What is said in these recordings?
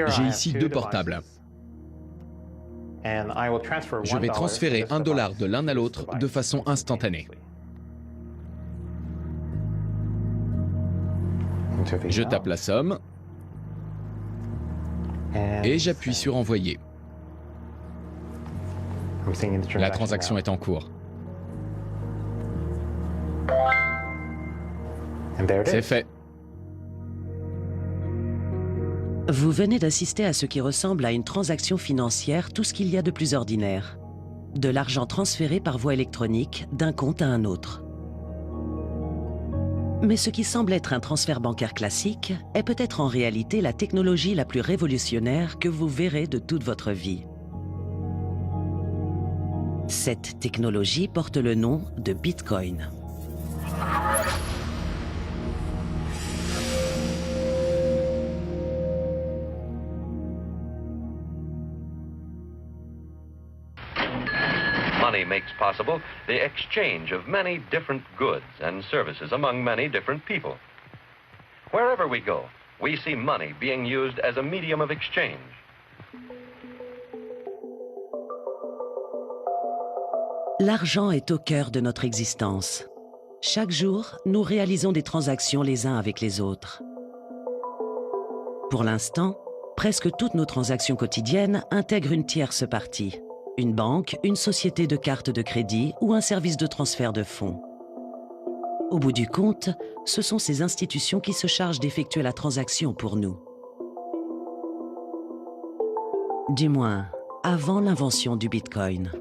J'ai ici deux portables. Je vais transférer $1 de l'un à l'autre de façon instantanée. Je tape la somme et j'appuie sur envoyer. La transaction est en cours. C'est fait. Vous venez d'assister à ce qui ressemble à une transaction financière, tout ce qu'il y a de plus ordinaire. De l'argent transféré par voie électronique d'un compte à un autre. Mais ce qui semble être un transfert bancaire classique est peut-être en réalité la technologie la plus révolutionnaire que vous verrez de toute votre vie. Cette technologie porte le nom de Bitcoin. Money makes possible the exchange of many different goods and services among many different people. Wherever we go, we see money being used as a medium of exchange. L'argent est au cœur de notre existence. Chaque jour, nous réalisons des transactions les uns avec les autres. Pour l'instant, presque toutes nos transactions quotidiennes intègrent une tierce partie. Une banque, une société de cartes de crédit ou un service de transfert de fonds. Au bout du compte, ce sont ces institutions qui se chargent d'effectuer la transaction pour nous. Du moins, avant l'invention du Bitcoin.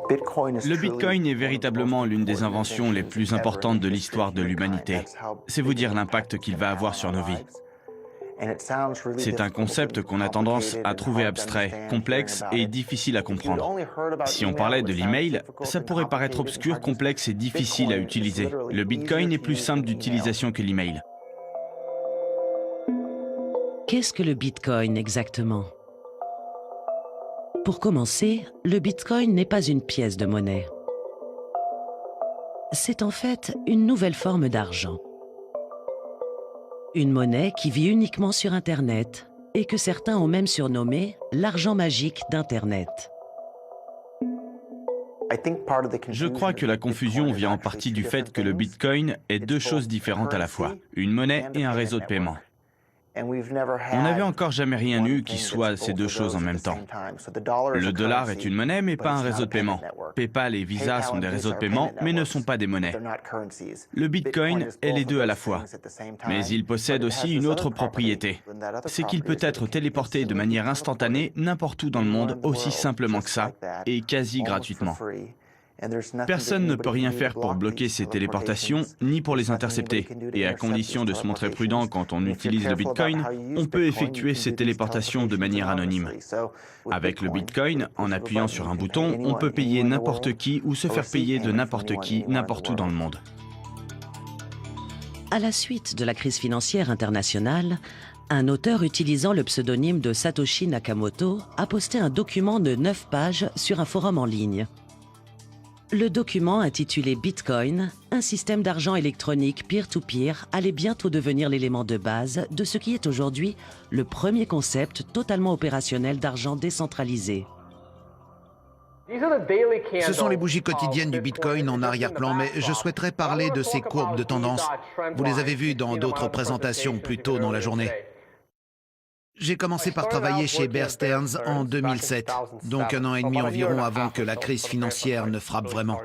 Le Bitcoin est véritablement l'une des inventions les plus importantes de l'histoire de l'humanité. C'est vous dire l'impact qu'il va avoir sur nos vies. C'est un concept qu'on a tendance à trouver abstrait, complexe et difficile à comprendre. Si on parlait de l'email, ça pourrait paraître obscur, complexe et difficile à utiliser. Le Bitcoin est plus simple d'utilisation que l'email. Qu'est-ce que le Bitcoin exactement? Pour commencer, le Bitcoin n'est pas une pièce de monnaie. C'est en fait une nouvelle forme d'argent. Une monnaie qui vit uniquement sur Internet et que certains ont même surnommé l'argent magique d'Internet. Je crois que la confusion vient en partie du fait que le Bitcoin est deux choses différentes à la fois, une monnaie et un réseau de paiement. On n'avait encore jamais rien eu qui soit ces deux choses en même temps. Le dollar est une monnaie, mais pas un réseau de paiement. PayPal et Visa sont des réseaux de paiement, mais ne sont pas des monnaies. Le Bitcoin est les deux à la fois. Mais il possède aussi une autre propriété. C'est qu'il peut être téléporté de manière instantanée n'importe où dans le monde, aussi simplement que ça, et quasi gratuitement. Personne ne peut rien faire pour bloquer ces téléportations, ni pour les intercepter. Et à condition de se montrer prudent quand on utilise le Bitcoin, on peut effectuer ces téléportations de manière anonyme. Avec le Bitcoin, en appuyant sur un bouton, on peut payer n'importe qui ou se faire payer de n'importe qui, n'importe où dans le monde. À la suite de la crise financière internationale, un auteur utilisant le pseudonyme de Satoshi Nakamoto a posté un document de 9 pages sur un forum en ligne. Le document intitulé Bitcoin, un système d'argent électronique peer-to-peer, allait bientôt devenir l'élément de base de ce qui est aujourd'hui le premier concept totalement opérationnel d'argent décentralisé. Ce sont les bougies quotidiennes du Bitcoin en arrière-plan, mais je souhaiterais parler de ces courbes de tendance. Vous les avez vues dans d'autres présentations plus tôt dans la journée. J'ai commencé par travailler chez Bear Stearns en 2007, donc 1 an et demi environ avant que la crise financière ne frappe vraiment.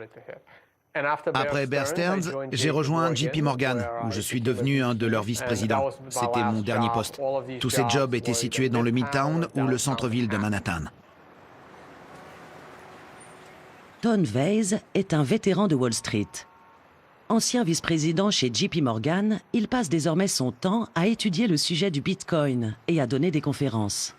Après Bear Stearns, j'ai rejoint JP Morgan, où je suis devenu un de leurs vice-présidents. C'était mon dernier poste. Tous ces jobs étaient situés dans le Midtown ou le centre-ville de Manhattan. Ton Weiss est un vétéran de Wall Street. Ancien vice-président chez JP Morgan, il passe désormais son temps à étudier le sujet du Bitcoin et à donner des conférences.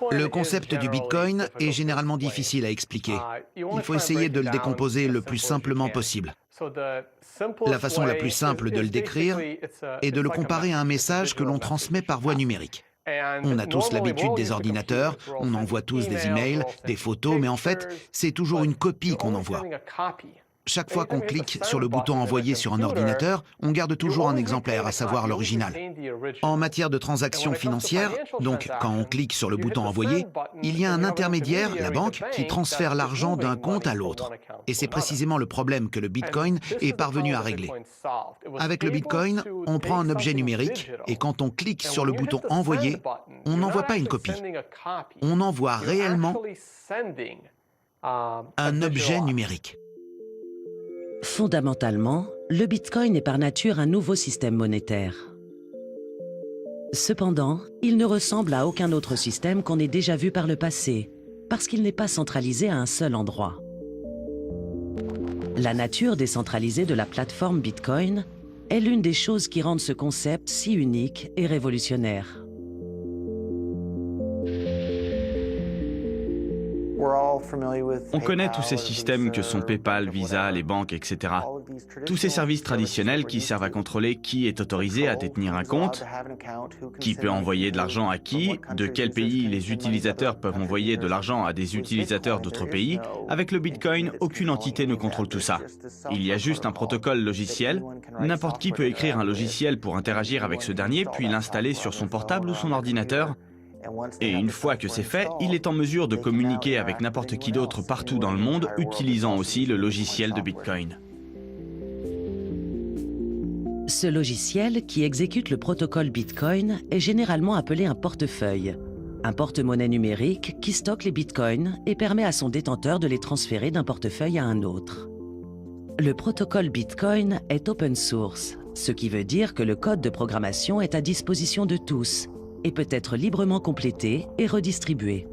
Le concept du Bitcoin est généralement difficile à expliquer. Il faut essayer de le décomposer le plus simplement possible. La façon la plus simple de le décrire est de le comparer à un message que l'on transmet par voie numérique. On a tous l'habitude des ordinateurs, on envoie tous des emails, des photos, mais en fait, c'est toujours une copie qu'on envoie. Chaque fois qu'on clique sur le bouton envoyer sur un ordinateur, on garde toujours un exemplaire, à savoir l'original. En matière de transactions financières, donc quand on clique sur le bouton envoyer, il y a un intermédiaire, la banque, qui transfère l'argent d'un compte à l'autre. Et c'est précisément le problème que le Bitcoin est parvenu à régler. Avec le Bitcoin, on prend un objet numérique et quand on clique sur le bouton envoyer, on n'envoie pas une copie. On envoie réellement un objet numérique. Fondamentalement, le Bitcoin est par nature un nouveau système monétaire. Cependant, il ne ressemble à aucun autre système qu'on ait déjà vu par le passé, parce qu'il n'est pas centralisé à un seul endroit. La nature décentralisée de la plateforme Bitcoin est l'une des choses qui rendent ce concept si unique et révolutionnaire. On connaît tous ces systèmes que sont PayPal, Visa, les banques, etc. Tous ces services traditionnels qui servent à contrôler qui est autorisé à détenir un compte, qui peut envoyer de l'argent à qui, de quel pays les utilisateurs peuvent envoyer de l'argent à des utilisateurs d'autres pays. Avec le Bitcoin, aucune entité ne contrôle tout ça. Il y a juste un protocole logiciel. N'importe qui peut écrire un logiciel pour interagir avec ce dernier, puis l'installer sur son portable ou son ordinateur. Et une fois que c'est fait, il est en mesure de communiquer avec n'importe qui d'autre partout dans le monde, utilisant aussi le logiciel de Bitcoin. Ce logiciel, qui exécute le protocole Bitcoin, est généralement appelé un portefeuille, un porte-monnaie numérique qui stocke les bitcoins et permet à son détenteur de les transférer d'un portefeuille à un autre. Le protocole Bitcoin est open source, ce qui veut dire que le code de programmation est à disposition de tous et peut être librement complété et redistribué.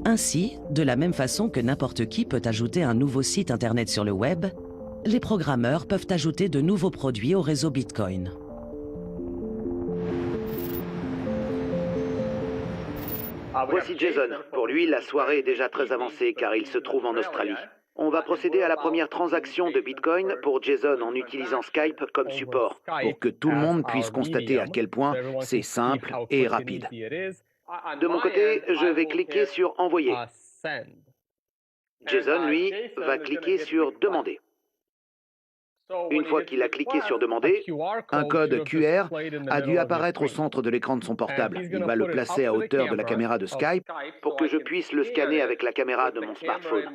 Ainsi, de la même façon que n'importe qui peut ajouter un nouveau site internet sur le web, les programmeurs peuvent ajouter de nouveaux produits au réseau Bitcoin. Voici Jason. Pour lui, la soirée est déjà très avancée car il se trouve en Australie. On va procéder à la première transaction de Bitcoin pour Jason en utilisant Skype comme support, pour que tout le monde puisse constater à quel point c'est simple et rapide. De mon côté, je vais cliquer sur « Envoyer ». Jason, lui, va cliquer sur « Demander ». Une fois qu'il a cliqué sur « Demander », un code QR a dû apparaître au centre de l'écran de son portable. Il va le placer à hauteur de la caméra de Skype pour que je puisse le scanner avec la caméra de mon smartphone.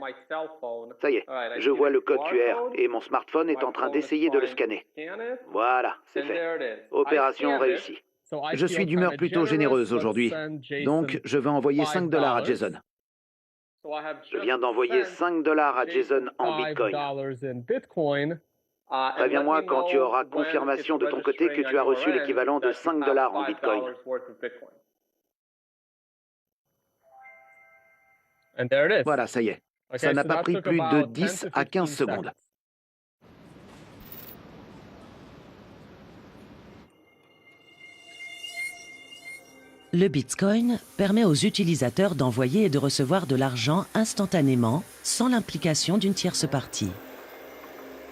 Ça y est, je vois le code QR et mon smartphone est en train d'essayer de le scanner. Voilà, c'est fait. Opération réussie. Je suis d'humeur plutôt généreuse aujourd'hui, donc je vais envoyer $5 à Jason. Je viens d'envoyer $5 à Jason en Bitcoin. Préviens-moi quand tu auras confirmation de ton côté que tu as reçu l'équivalent de $5 en Bitcoin. Voilà, ça y est. Ça n'a pas pris plus de 10 à 15 secondes. Le Bitcoin permet aux utilisateurs d'envoyer et de recevoir de l'argent instantanément, sans l'implication d'une tierce partie.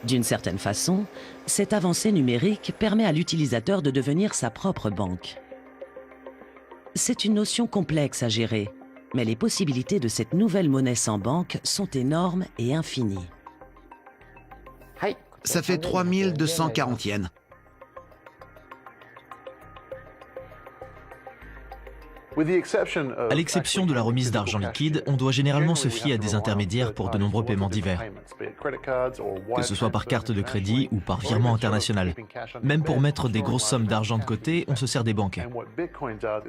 D'une certaine façon, cette avancée numérique permet à l'utilisateur de devenir sa propre banque. C'est une notion complexe à gérer, mais les possibilités de cette nouvelle monnaie sans banque sont énormes et infinies. Ça fait 3240 yens. À l'exception de la remise d'argent liquide, on doit généralement se fier à des intermédiaires pour de nombreux paiements divers, que ce soit par carte de crédit ou par virement international. Même pour mettre des grosses sommes d'argent de côté, on se sert des banques.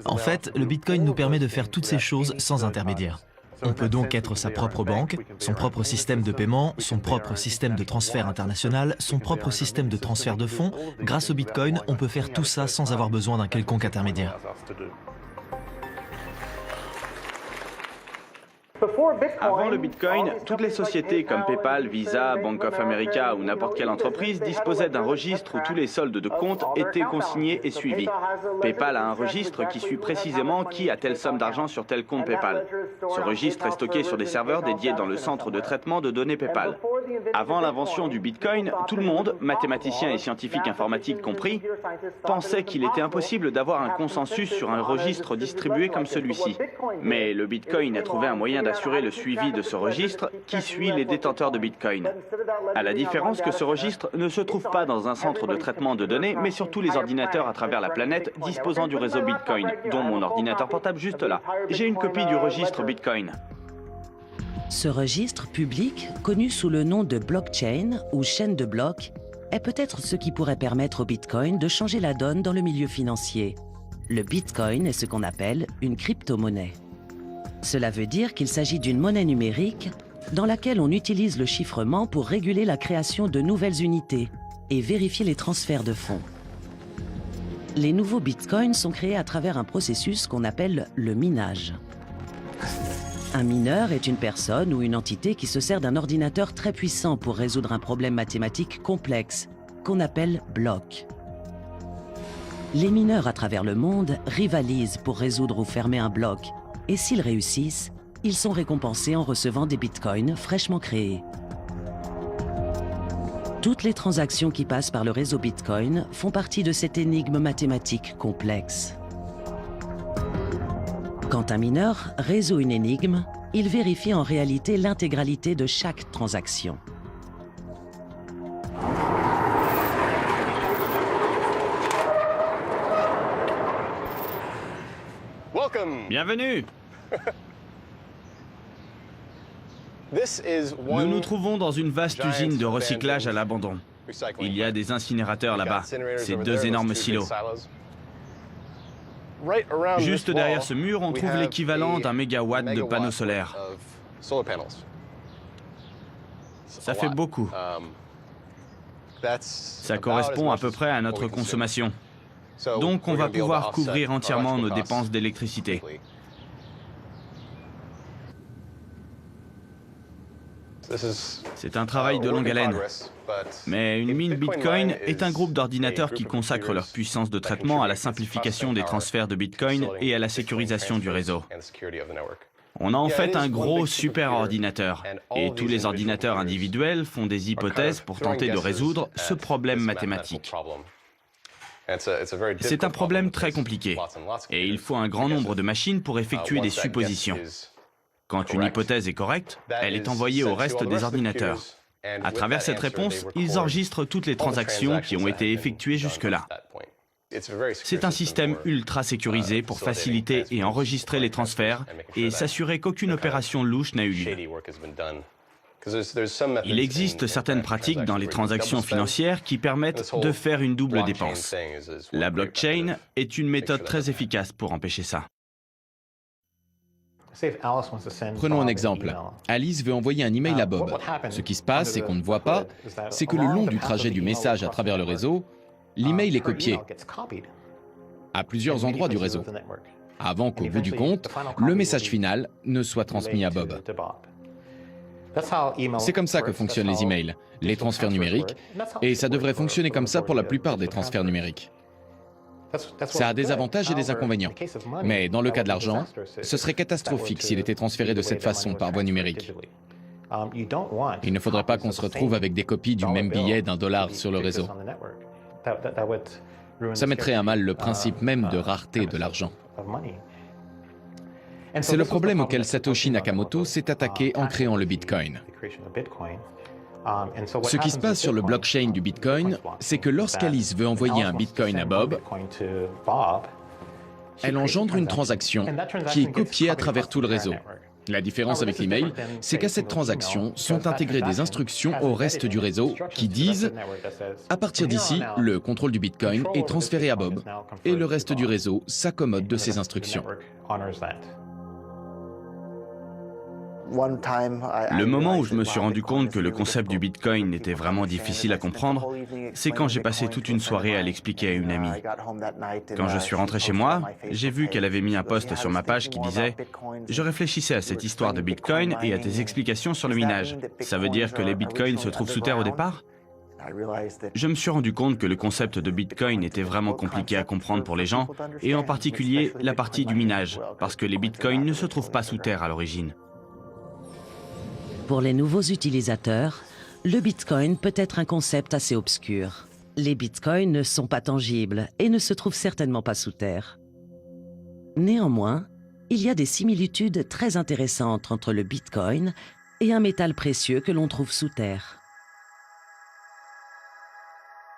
En fait, le Bitcoin nous permet de faire toutes ces choses sans intermédiaire. On peut donc être sa propre banque, son propre système de paiement, son propre système de transfert international, son propre système de transfert de fonds. Grâce au Bitcoin, on peut faire tout ça sans avoir besoin d'un quelconque intermédiaire. Avant le Bitcoin, toutes les sociétés comme PayPal, Visa, Bank of America ou n'importe quelle entreprise disposaient d'un registre où tous les soldes de compte étaient consignés et suivis. PayPal a un registre qui suit précisément qui a telle somme d'argent sur tel compte PayPal. Ce registre est stocké sur des serveurs dédiés dans le centre de traitement de données PayPal. Avant l'invention du Bitcoin, tout le monde, mathématiciens et scientifiques informatiques compris, pensait qu'il était impossible d'avoir un consensus sur un registre distribué comme celui-ci. Mais le Bitcoin a trouvé un moyen d'assurer le suivi de ce registre qui suit les détenteurs de Bitcoin. À la différence que ce registre ne se trouve pas dans un centre de traitement de données, mais sur tous les ordinateurs à travers la planète disposant du réseau Bitcoin, dont mon ordinateur portable juste là. J'ai une copie du registre Bitcoin. Ce registre public, connu sous le nom de blockchain ou chaîne de blocs, est peut-être ce qui pourrait permettre au Bitcoin de changer la donne dans le milieu financier. Le Bitcoin est ce qu'on appelle une crypto-monnaie. Cela veut dire qu'il s'agit d'une monnaie numérique dans laquelle on utilise le chiffrement pour réguler la création de nouvelles unités et vérifier les transferts de fonds. Les nouveaux Bitcoins sont créés à travers un processus qu'on appelle le minage. Un mineur est une personne ou une entité qui se sert d'un ordinateur très puissant pour résoudre un problème mathématique complexe, qu'on appelle bloc. Les mineurs à travers le monde rivalisent pour résoudre ou fermer un bloc, et s'ils réussissent, ils sont récompensés en recevant des bitcoins fraîchement créés. Toutes les transactions qui passent par le réseau Bitcoin font partie de cette énigme mathématique complexe. Quand un mineur résout une énigme, il vérifie en réalité l'intégralité de chaque transaction. Bienvenue! Nous nous trouvons dans une vaste usine de recyclage à l'abandon. Il y a des incinérateurs là-bas, ces deux énormes silos. Juste derrière ce mur, on trouve l'équivalent d'un mégawatt de panneaux solaires. Ça fait beaucoup. Ça correspond à peu près à notre consommation. Donc on va pouvoir couvrir entièrement nos dépenses d'électricité. C'est un travail de longue haleine. Mais une mine Bitcoin est un groupe d'ordinateurs qui consacrent leur puissance de traitement à la simplification des transferts de Bitcoin et à la sécurisation du réseau. On a en fait un gros superordinateur, et tous les ordinateurs individuels font des hypothèses pour tenter de résoudre ce problème mathématique. C'est un problème très compliqué, et il faut un grand nombre de machines pour effectuer des suppositions. Quand une hypothèse est correcte, elle est envoyée au reste des ordinateurs. À travers cette réponse, ils enregistrent toutes les transactions qui ont été effectuées jusque-là. C'est un système ultra sécurisé pour faciliter et enregistrer les transferts et s'assurer qu'aucune opération louche n'a eu lieu. Il existe certaines pratiques dans les transactions financières qui permettent de faire une double dépense. La blockchain est une méthode très efficace pour empêcher ça. Prenons un exemple. Alice veut envoyer un email à Bob. Ce qui se passe, c'est qu'on ne voit pas, c'est que le long du trajet du message à travers le réseau, l'email est copié à plusieurs endroits du réseau, avant qu'au bout du compte, le message final ne soit transmis à Bob. C'est comme ça que fonctionnent les emails, les transferts numériques, et ça devrait fonctionner comme ça pour la plupart des transferts numériques. Ça a des avantages et des inconvénients. Mais dans le cas de l'argent, ce serait catastrophique s'il était transféré de cette façon par voie numérique. Il ne faudrait pas qu'on se retrouve avec des copies du même billet d'$1 sur le réseau. Ça mettrait à mal le principe même de rareté de l'argent. C'est le problème auquel Satoshi Nakamoto s'est attaqué en créant le Bitcoin. Ce qui se passe sur le blockchain du Bitcoin, c'est que lorsqu'Alice veut envoyer un Bitcoin à Bob, elle engendre une transaction qui est copiée à travers tout le réseau. La différence avec l'email, c'est qu'à cette transaction sont intégrées des instructions au reste du réseau qui disent « À partir d'ici, le contrôle du Bitcoin est transféré à Bob et le reste du réseau s'accommode de ces instructions. » Le moment où je me suis rendu compte que le concept du Bitcoin était vraiment difficile à comprendre, c'est quand j'ai passé toute une soirée à l'expliquer à une amie. Quand je suis rentré chez moi, j'ai vu qu'elle avait mis un post sur ma page qui disait « Je réfléchissais à cette histoire de Bitcoin et à tes explications sur le minage. Ça veut dire que les Bitcoins se trouvent sous terre au départ ?» Je me suis rendu compte que le concept de Bitcoin était vraiment compliqué à comprendre pour les gens, et en particulier la partie du minage, parce que les Bitcoins ne se trouvent pas sous terre à l'origine. Pour les nouveaux utilisateurs, le Bitcoin peut être un concept assez obscur. Les Bitcoins ne sont pas tangibles et ne se trouvent certainement pas sous terre. Néanmoins, il y a des similitudes très intéressantes entre le Bitcoin et un métal précieux que l'on trouve sous terre.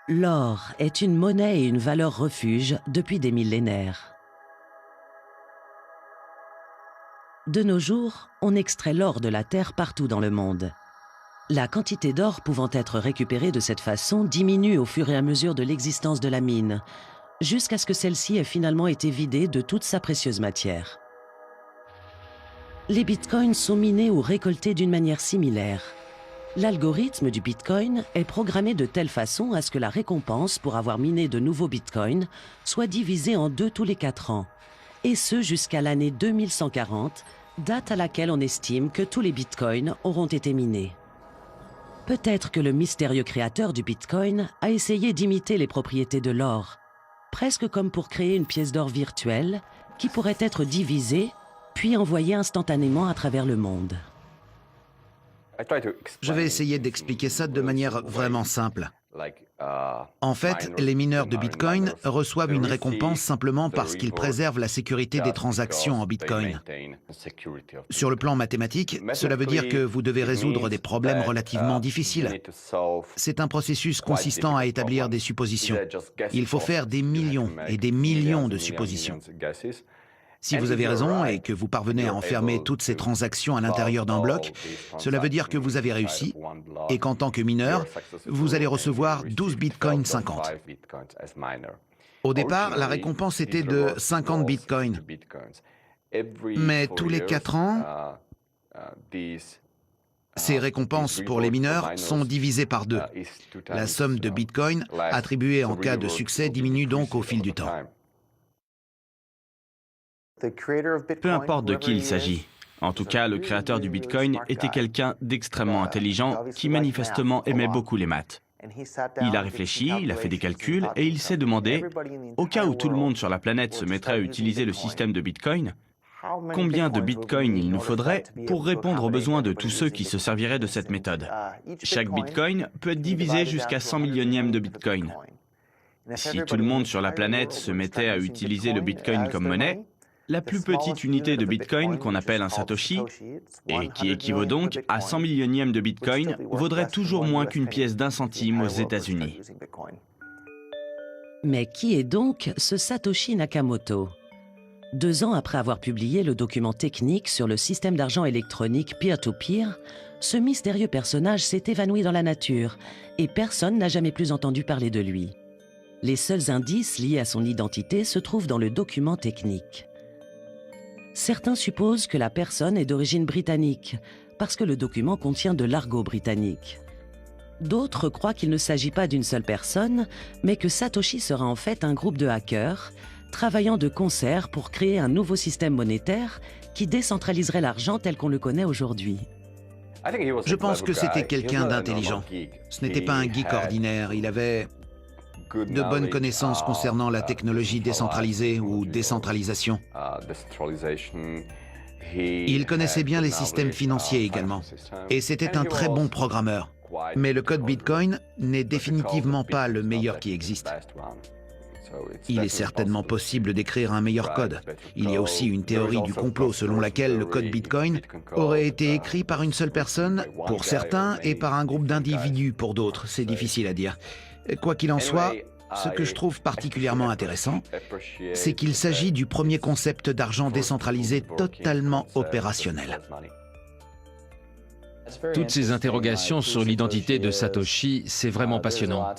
L'or est une monnaie et une valeur refuge depuis des millénaires. De nos jours, on extrait l'or de la terre partout dans le monde. La quantité d'or pouvant être récupérée de cette façon diminue au fur et à mesure de l'existence de la mine, jusqu'à ce que celle-ci ait finalement été vidée de toute sa précieuse matière. Les bitcoins sont minés ou récoltés d'une manière similaire. L'algorithme du bitcoin est programmé de telle façon à ce que la récompense pour avoir miné de nouveaux bitcoins soit divisée en 2 tous les 4 ans, et ce jusqu'à l'année 2140, date à laquelle on estime que tous les bitcoins auront été minés. Peut-être que le mystérieux créateur du bitcoin a essayé d'imiter les propriétés de l'or, presque comme pour créer une pièce d'or virtuelle qui pourrait être divisée puis envoyée instantanément à travers le monde. Je vais essayer d'expliquer ça de manière vraiment simple. En fait, les mineurs de Bitcoin reçoivent une récompense simplement parce qu'ils préservent la sécurité des transactions en Bitcoin. Sur le plan mathématique, cela veut dire que vous devez résoudre des problèmes relativement difficiles. C'est un processus consistant à établir des suppositions. Il faut faire des millions et des millions de suppositions. Si vous avez raison et que vous parvenez à enfermer toutes ces transactions à l'intérieur d'un bloc, cela veut dire que vous avez réussi et qu'en tant que mineur, vous allez recevoir 12 bitcoins 50. Au départ, la récompense était de 50 bitcoins. Mais tous les 4 ans, ces récompenses pour les mineurs sont divisées par 2. La somme de bitcoins attribuée en cas de succès diminue donc au fil du temps. Peu importe de qui il s'agit. En tout cas, le créateur du Bitcoin était quelqu'un d'extrêmement intelligent qui manifestement aimait beaucoup les maths. Il a réfléchi, il a fait des calculs et il s'est demandé, au cas où tout le monde sur la planète se mettrait à utiliser le système de Bitcoin, combien de Bitcoin il nous faudrait pour répondre aux besoins de tous ceux qui se serviraient de cette méthode. Chaque Bitcoin peut être divisé jusqu'à 100 millionièmes de Bitcoin. Si tout le monde sur la planète se mettait à utiliser le Bitcoin comme monnaie, la plus petite unité de Bitcoin, qu'on appelle un Satoshi, et qui équivaut donc à 100 millionièmes de Bitcoin, vaudrait toujours moins qu'une pièce d'1 centime aux États-Unis. Mais qui est donc ce Satoshi Nakamoto? 2 ans après avoir publié le document technique sur le système d'argent électronique peer-to-peer, ce mystérieux personnage s'est évanoui dans la nature et personne n'a jamais plus entendu parler de lui. Les seuls indices liés à son identité se trouvent dans le document technique. Certains supposent que la personne est d'origine britannique, parce que le document contient de l'argot britannique. D'autres croient qu'il ne s'agit pas d'une seule personne, mais que Satoshi sera en fait un groupe de hackers, travaillant de concert pour créer un nouveau système monétaire qui décentraliserait l'argent tel qu'on le connaît aujourd'hui. Je pense que c'était quelqu'un d'intelligent. Ce n'était pas un geek ordinaire, il avait de bonnes connaissances concernant la technologie décentralisée ou décentralisation. Il connaissait bien les systèmes financiers également. Et c'était un très bon programmeur. Mais le code Bitcoin n'est définitivement pas le meilleur qui existe. Il est certainement possible d'écrire un meilleur code. Il y a aussi une théorie du complot selon laquelle le code Bitcoin aurait été écrit par une seule personne pour certains et par un groupe d'individus pour d'autres. C'est difficile à dire. Quoi qu'il en soit, ce que je trouve particulièrement intéressant, c'est qu'il s'agit du premier concept d'argent décentralisé totalement opérationnel. Toutes ces interrogations sur l'identité de Satoshi, c'est vraiment passionnant.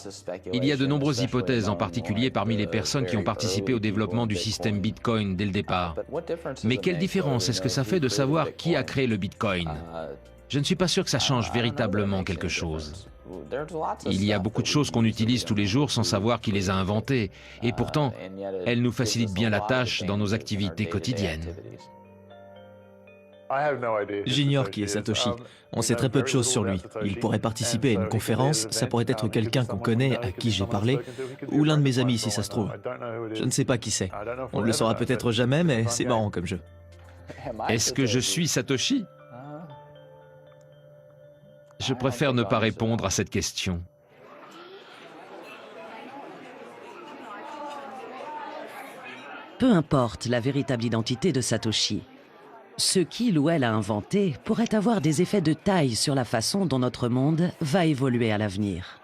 Il y a de nombreuses hypothèses, en particulier parmi les personnes qui ont participé au développement du système Bitcoin dès le départ. Mais quelle différence est-ce que ça fait de savoir qui a créé le Bitcoin? Je ne suis pas sûr que ça change véritablement quelque chose. Il y a beaucoup de choses qu'on utilise tous les jours sans savoir qui les a inventées, et pourtant, elles nous facilitent bien la tâche dans nos activités quotidiennes. J'ignore qui est Satoshi. On sait très peu de choses sur lui. Il pourrait participer à une conférence, ça pourrait être quelqu'un qu'on connaît, à qui j'ai parlé, ou l'un de mes amis si ça se trouve. Je ne sais pas qui c'est. On ne le saura peut-être jamais, mais c'est marrant comme jeu. Est-ce que je suis Satoshi? Je préfère ne pas répondre à cette question. Peu importe la véritable identité de Satoshi, ce qu'il ou elle a inventé pourrait avoir des effets de taille sur la façon dont notre monde va évoluer à l'avenir.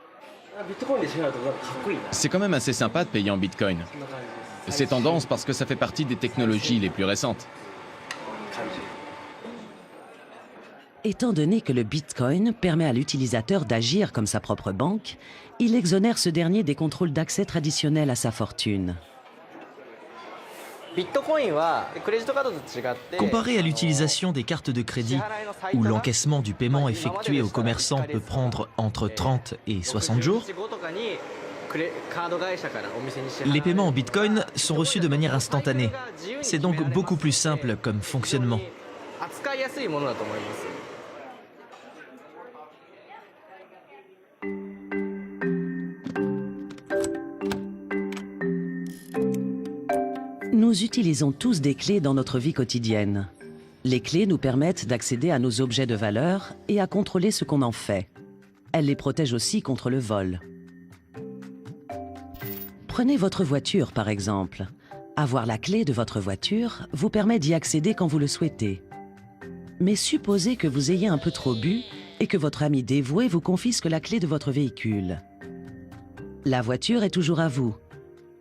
C'est quand même assez sympa de payer en Bitcoin. C'est tendance parce que ça fait partie des technologies les plus récentes. Étant donné que le Bitcoin permet à l'utilisateur d'agir comme sa propre banque, il exonère ce dernier des contrôles d'accès traditionnels à sa fortune. Comparé à l'utilisation des cartes de crédit, où l'encaissement du paiement effectué aux commerçants peut prendre entre 30 et 60 jours, les paiements en Bitcoin sont reçus de manière instantanée. C'est donc beaucoup plus simple comme fonctionnement. Nous utilisons tous des clés dans notre vie quotidienne. Les clés nous permettent d'accéder à nos objets de valeur et à contrôler ce qu'on en fait. Elles les protègent aussi contre le vol. Prenez votre voiture par exemple. Avoir la clé de votre voiture vous permet d'y accéder quand vous le souhaitez. Mais supposez que vous ayez un peu trop bu et que votre ami dévoué vous confisque la clé de votre véhicule. La voiture est toujours à vous.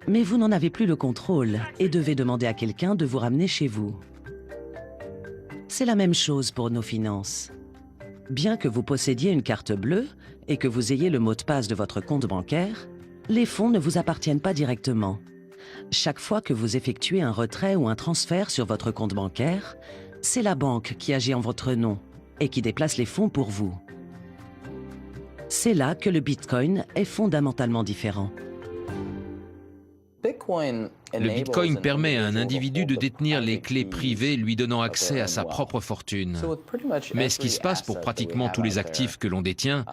Mais vous n'en avez plus le contrôle et devez demander à quelqu'un de vous ramener chez vous. C'est la même chose pour nos finances. Bien que vous possédiez une carte bleue et que vous ayez le mot de passe de votre compte bancaire, les fonds ne vous appartiennent pas directement. Chaque fois que vous effectuez un retrait ou un transfert sur votre compte bancaire, c'est la banque qui agit en votre nom et qui déplace les fonds pour vous. C'est là que le Bitcoin est fondamentalement différent. Le Bitcoin permet à un individu de détenir les clés privées lui donnant accès à sa propre fortune. Mais ce qui se passe pour pratiquement tous les actifs que l'on détient,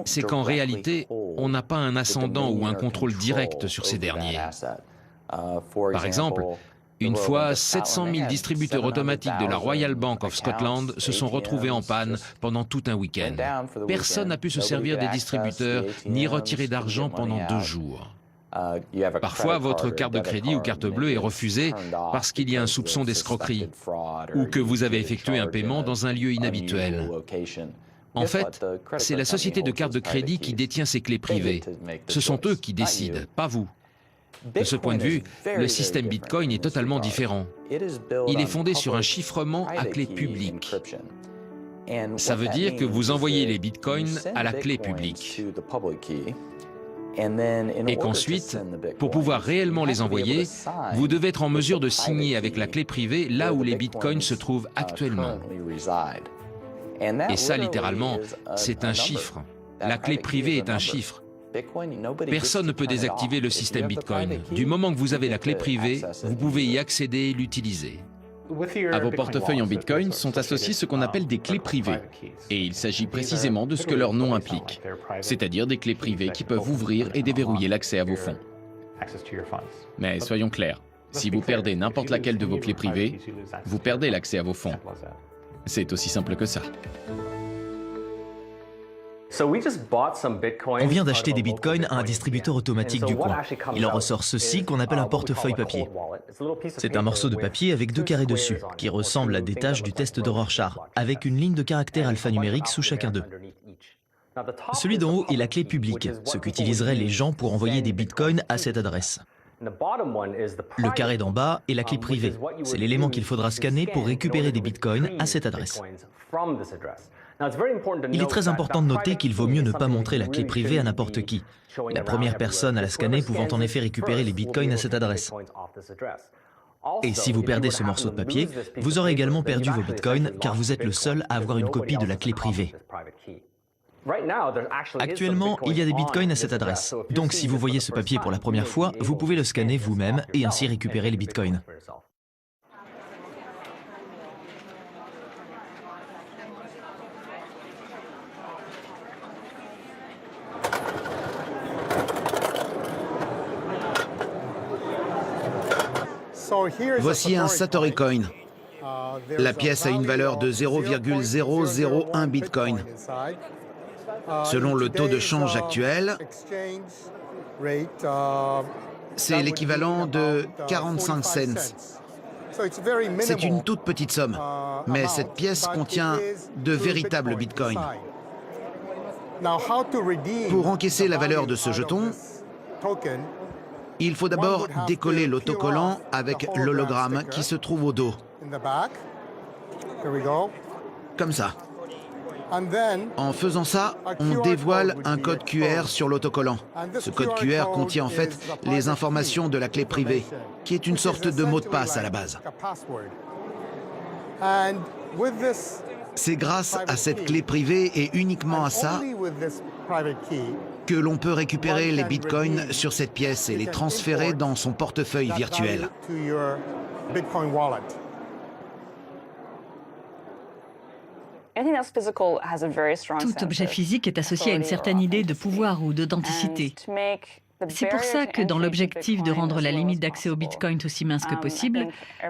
c'est qu'en réalité, on n'a pas un ascendant ou un contrôle direct sur ces derniers. Par exemple, une fois, 700 000 distributeurs automatiques de la Royal Bank of Scotland se sont retrouvés en panne pendant tout un week-end. Personne n'a pu se servir des distributeurs ni retirer d'argent pendant 2 jours. Parfois, votre carte de crédit ou carte bleue est refusée parce qu'il y a un soupçon d'escroquerie ou que vous avez effectué un paiement dans un lieu inhabituel. En fait, c'est la société de carte de crédit qui détient ces clés privées. Ce sont eux qui décident, pas vous. De ce point de vue, le système Bitcoin est totalement différent. Il est fondé sur un chiffrement à clé publique. Ça veut dire que vous envoyez les Bitcoins à la clé publique. Et qu'ensuite, pour pouvoir réellement les envoyer, vous devez être en mesure de signer avec la clé privée là où les bitcoins se trouvent actuellement. Et ça, littéralement, c'est un chiffre. La clé privée est un chiffre. Personne ne peut désactiver le système Bitcoin. Du moment que vous avez la clé privée, vous pouvez y accéder et l'utiliser. À vos portefeuilles en Bitcoin sont associés ce qu'on appelle des clés privées. Et il s'agit précisément de ce que leur nom implique, c'est-à-dire des clés privées qui peuvent ouvrir et déverrouiller l'accès à vos fonds. Mais soyons clairs, si vous perdez n'importe laquelle de vos clés privées, vous perdez l'accès à vos fonds. C'est aussi simple que ça. On vient d'acheter des bitcoins à un distributeur automatique du coin. Il en ressort ceci qu'on appelle un portefeuille papier. C'est un morceau de papier avec 2 carrés dessus, qui ressemble à des tâches du test de Rorschach, avec une ligne de caractères alphanumériques sous chacun d'eux. Celui d'en haut est la clé publique, ce qu'utiliseraient les gens pour envoyer des bitcoins à cette adresse. Le carré d'en bas est la clé privée. C'est l'élément qu'il faudra scanner pour récupérer des bitcoins à cette adresse. Il est très important de noter qu'il vaut mieux ne pas montrer la clé privée à n'importe qui, la première personne à la scanner pouvant en effet récupérer les bitcoins à cette adresse. Et si vous perdez ce morceau de papier, vous aurez également perdu vos bitcoins car vous êtes le seul à avoir une copie de la clé privée. Actuellement, il y a des bitcoins à cette adresse. Donc si vous voyez ce papier pour la première fois, vous pouvez le scanner vous-même et ainsi récupérer les bitcoins. Voici un Satoshi Coin. La pièce a une valeur de 0,001 bitcoin. Selon le taux de change actuel, c'est l'équivalent de 45 cents. C'est une toute petite somme, mais cette pièce contient de véritables bitcoins. Pour encaisser la valeur de ce jeton, il faut d'abord décoller l'autocollant avec l'hologramme qui se trouve au dos. Comme ça. En faisant ça, on dévoile un code QR sur l'autocollant. Ce code QR contient en fait les informations de la clé privée, qui est une sorte de mot de passe à la base. C'est grâce à cette clé privée et uniquement à ça que l'on peut récupérer les bitcoins sur cette pièce et les transférer dans son portefeuille virtuel. Tout objet physique est associé à une certaine idée de pouvoir ou d'authenticité. C'est pour ça que dans l'objectif de rendre la limite d'accès au Bitcoin aussi mince que possible,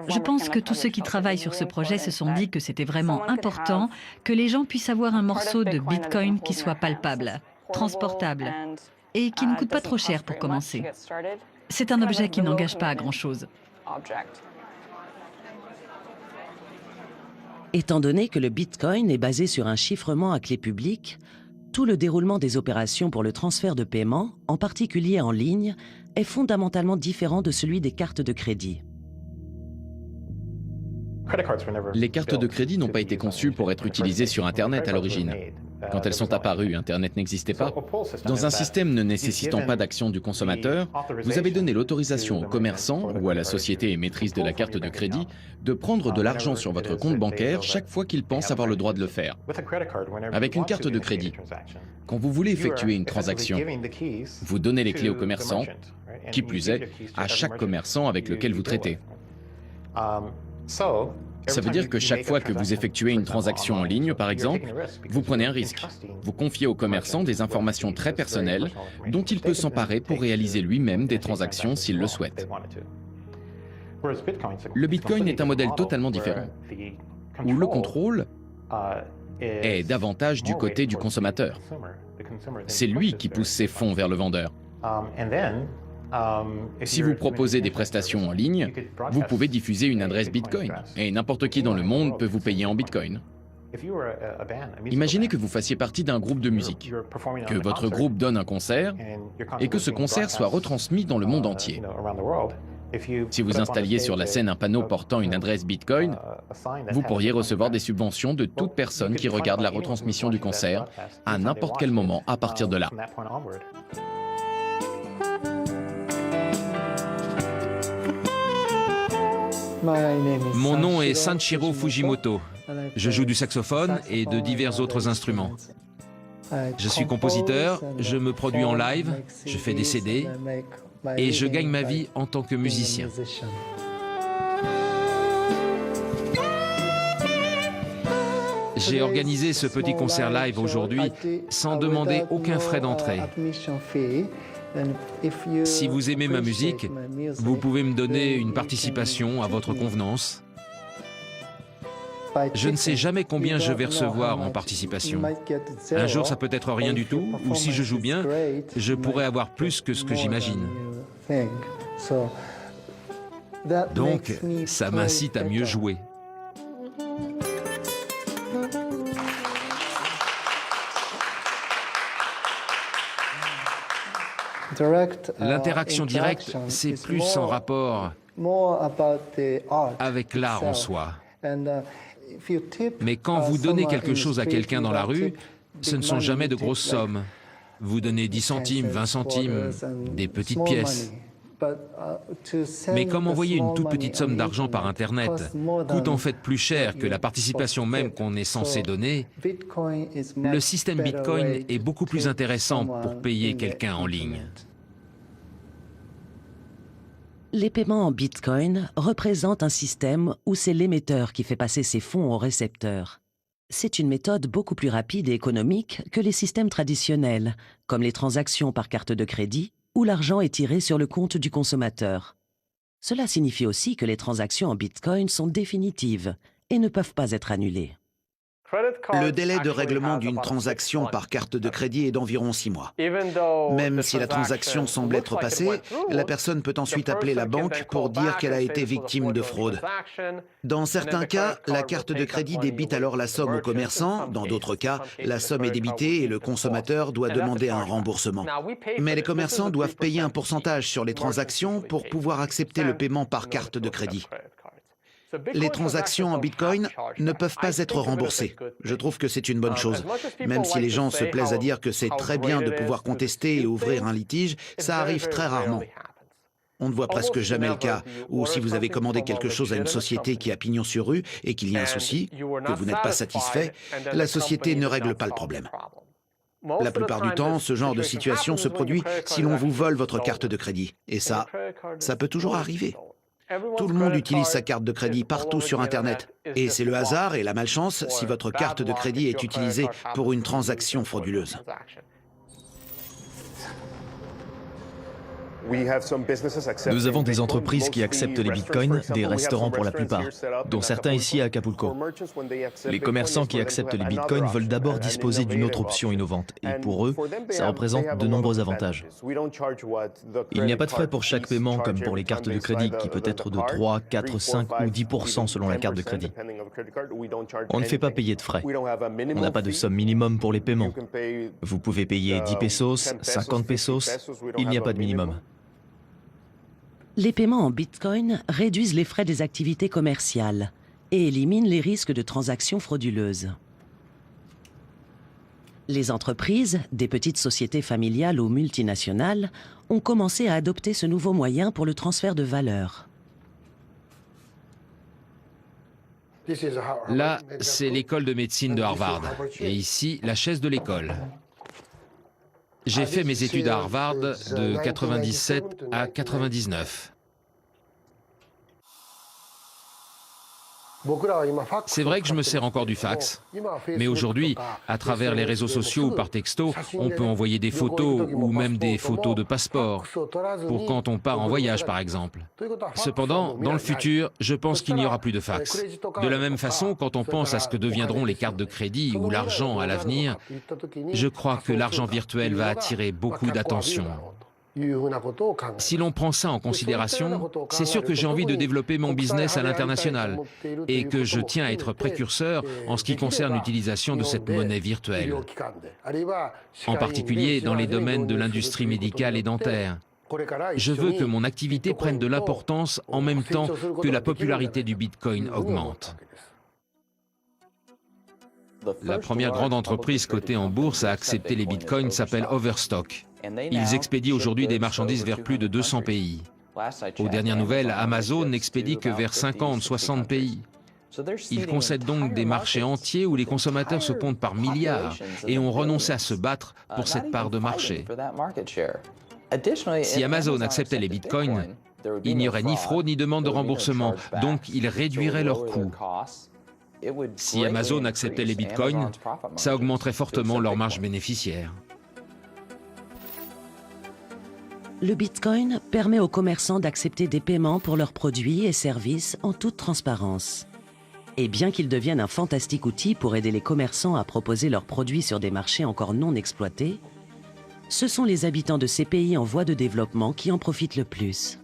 je pense que tous ceux qui travaillent sur ce projet se sont dit que c'était vraiment important que les gens puissent avoir un morceau de Bitcoin qui soit palpable, transportable et qui ne coûte pas trop cher pour commencer. C'est un objet qui n'engage pas à grand-chose. Étant donné que le Bitcoin est basé sur un chiffrement à clé publique, tout le déroulement des opérations pour le transfert de paiement, en particulier en ligne, est fondamentalement différent de celui des cartes de crédit. Les cartes de crédit n'ont pas été conçues pour être utilisées sur Internet à l'origine. Quand elles sont apparues, Internet n'existait pas. Dans un système ne nécessitant pas d'action du consommateur, vous avez donné l'autorisation au commerçant ou à la société émettrice de la carte de crédit de prendre de l'argent sur votre compte bancaire chaque fois qu'il pense avoir le droit de le faire. Avec une carte de crédit, quand vous voulez effectuer une transaction, vous donnez les clés au commerçant, qui plus est, à chaque commerçant avec lequel vous traitez. Ça veut dire que chaque fois que vous effectuez une transaction en ligne, par exemple, vous prenez un risque. Vous confiez au commerçant des informations très personnelles dont il peut s'emparer pour réaliser lui-même des transactions s'il le souhaite. Le Bitcoin est un modèle totalement différent, où le contrôle est davantage du côté du consommateur. C'est lui qui pousse ses fonds vers le vendeur. Si vous proposez des prestations en ligne, vous pouvez diffuser une adresse Bitcoin et n'importe qui dans le monde peut vous payer en Bitcoin. Imaginez que vous fassiez partie d'un groupe de musique, que votre groupe donne un concert et que ce concert soit retransmis dans le monde entier. Si vous installiez sur la scène un panneau portant une adresse Bitcoin, vous pourriez recevoir des subventions de toute personne qui regarde la retransmission du concert à n'importe quel moment à partir de là. Mon nom est Sanshiro Fujimoto. Je joue du saxophone et de divers autres instruments. Je suis compositeur, je me produis en live, je fais des CD et je gagne ma vie en tant que musicien. J'ai organisé ce petit concert live aujourd'hui sans demander aucun frais d'entrée. Si vous aimez ma musique, vous pouvez me donner une participation à votre convenance. Je ne sais jamais combien je vais recevoir en participation. Un jour, ça peut être rien du tout, ou si je joue bien, je pourrais avoir plus que ce que j'imagine. Donc, ça m'incite à mieux jouer. L'interaction directe, c'est plus en rapport avec l'art en soi. Mais quand vous donnez quelque chose à quelqu'un dans la rue, ce ne sont jamais de grosses sommes. Vous donnez 10 centimes, 20 centimes, des petites pièces. Mais comme envoyer une toute petite somme d'argent par Internet coûte en fait plus cher que la participation même qu'on est censé donner, le système Bitcoin est beaucoup plus intéressant pour payer quelqu'un en ligne. Les paiements en Bitcoin représentent un système où c'est l'émetteur qui fait passer ses fonds au récepteur. C'est une méthode beaucoup plus rapide et économique que les systèmes traditionnels, comme les transactions par carte de crédit, où l'argent est tiré sur le compte du consommateur. Cela signifie aussi que les transactions en Bitcoin sont définitives et ne peuvent pas être annulées. Le délai de règlement d'une transaction par carte de crédit est d'environ 6 mois. Même si la transaction semble être passée, la personne peut ensuite appeler la banque pour dire qu'elle a été victime de fraude. Dans certains cas, la carte de crédit débite alors la somme au commerçant. Dans d'autres cas, la somme est débitée et le consommateur doit demander un remboursement. Mais les commerçants doivent payer un pourcentage sur les transactions pour pouvoir accepter le paiement par carte de crédit. Les transactions en Bitcoin ne peuvent pas être remboursées. Je trouve que c'est une bonne chose. Même si les gens se plaisent à dire que c'est très bien de pouvoir contester et ouvrir un litige, ça arrive très rarement. On ne voit presque jamais le cas où si vous avez commandé quelque chose à une société qui a pignon sur rue et qu'il y a un souci, que vous n'êtes pas satisfait, la société ne règle pas le problème. La plupart du temps, ce genre de situation se produit si l'on vous vole votre carte de crédit. Et ça peut toujours arriver. Tout le monde utilise sa carte de crédit partout sur Internet. Et c'est le hasard et la malchance si votre carte de crédit est utilisée pour une transaction frauduleuse. Nous avons des entreprises qui acceptent les bitcoins, des restaurants pour la plupart, dont certains ici à Acapulco. Les commerçants qui acceptent les bitcoins veulent d'abord disposer d'une autre option innovante, et pour eux, ça représente de nombreux avantages. Il n'y a pas de frais pour chaque paiement comme pour les cartes de crédit, qui peut être de 3, 4, 5 ou 10% selon la carte de crédit. On ne fait pas payer de frais. On n'a pas de somme minimum pour les paiements. Vous pouvez payer 10 pesos, 50 pesos, il n'y a pas de minimum. Les paiements en Bitcoin réduisent les frais des activités commerciales et éliminent les risques de transactions frauduleuses. Les entreprises, des petites sociétés familiales ou multinationales, ont commencé à adopter ce nouveau moyen pour le transfert de valeur. Là, c'est l'école de médecine de Harvard. Et ici, la chaise de l'école. J'ai fait mes études à Harvard de 97 à 99. C'est vrai que je me sers encore du fax, mais aujourd'hui, à travers les réseaux sociaux ou par texto, on peut envoyer des photos ou même des photos de passeport, pour quand on part en voyage par exemple. Cependant, dans le futur, je pense qu'il n'y aura plus de fax. De la même façon, quand on pense à ce que deviendront les cartes de crédit ou l'argent à l'avenir, je crois que l'argent virtuel va attirer beaucoup d'attention. Si l'on prend ça en considération, c'est sûr que j'ai envie de développer mon business à l'international et que je tiens à être précurseur en ce qui concerne l'utilisation de cette monnaie virtuelle, en particulier dans les domaines de l'industrie médicale et dentaire. Je veux que mon activité prenne de l'importance en même temps que la popularité du Bitcoin augmente. La première grande entreprise cotée en bourse à accepter les bitcoins s'appelle Overstock. Ils expédient aujourd'hui des marchandises vers plus de 200 pays. Aux dernières nouvelles, Amazon n'expédie que vers 50-60 pays. Ils concèdent donc des marchés entiers où les consommateurs se comptent par milliards et ont renoncé à se battre pour cette part de marché. Si Amazon acceptait les bitcoins, il n'y aurait ni fraude ni demande de remboursement, donc ils réduiraient leurs coûts. Si Amazon acceptait les bitcoins, ça augmenterait fortement leur marge bénéficiaire. Le Bitcoin permet aux commerçants d'accepter des paiements pour leurs produits et services en toute transparence. Et bien qu'il devienne un fantastique outil pour aider les commerçants à proposer leurs produits sur des marchés encore non exploités, ce sont les habitants de ces pays en voie de développement qui en profitent le plus.